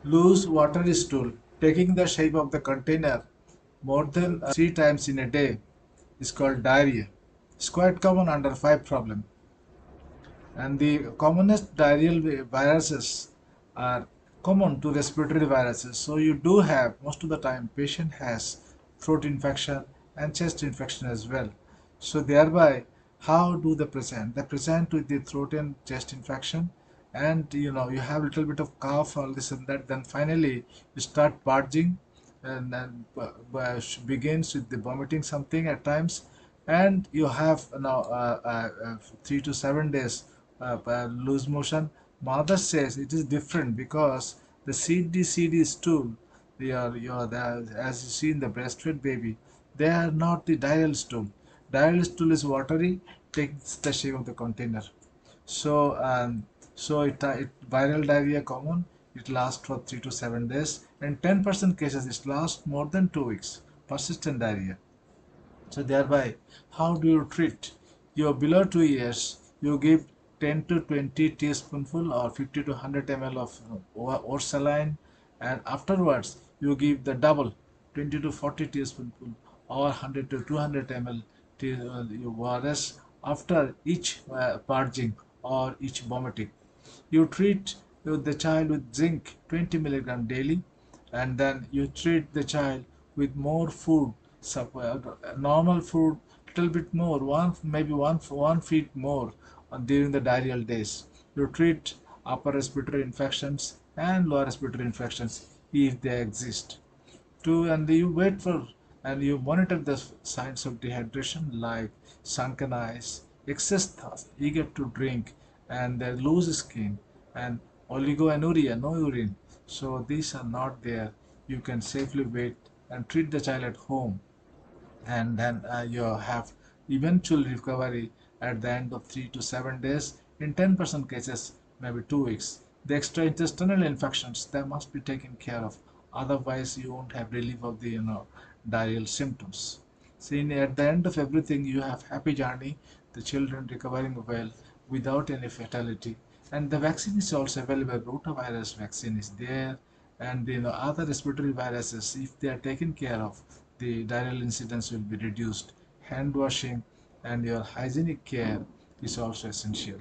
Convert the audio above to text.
Loose watery stool taking the shape of the container more than 3 times in a day is called diarrhea. It's quite common under 5 problem. And the commonest diarrheal viruses are common to respiratory viruses. So you do have, most of the time, patient has throat infection and chest infection as well. So thereby, how do they present? They present with the throat and chest infection, and you have a little bit of cough, all this and that. Then finally you start purging, and then begins with the vomiting something at times, and you have now 3 to 7 days loose motion. Mother says it is different because the CD stool, as you see in the breastfed baby, they are not the diarrheal stool. Diarrheal stool is watery, takes the shape of the container. So, viral diarrhea common. It lasts for 3 to 7 days. In 10% cases, it lasts more than 2 weeks. Persistent diarrhea. So thereby, how do you treat? You're below 2 years, you give 10 to 20 teaspoonful or 50 to 100 ml of or saline, and afterwards you give the double 20 to 40 teaspoonful or 100 to 200 ml ORS after each purging or each vomiting. You treat the child with zinc 20 milligram daily, and then you treat the child with more food, normal food, little bit more, maybe one feed more during the diarrheal days. You treat upper respiratory infections and lower respiratory infections if they exist. And you wait for and you monitor the signs of dehydration like sunken eyes, excess thirst, eager to drink, and loose skin, and oligoanuria, no urine. So these are not there. You can safely wait and treat the child at home, and then you have eventual recovery at the end of 3 to 7 days. In 10% cases, maybe 2 weeks. The extraintestinal infections, they must be taken care of. Otherwise, you won't have relief of the diarrheal symptoms. See, at the end of everything, you have happy journey, the children recovering well without any fatality. And the vaccine is also available. Rotavirus vaccine is there, and other respiratory viruses, if they are taken care of, the diarrheal incidence will be reduced. Hand washing and your hygienic care is also essential.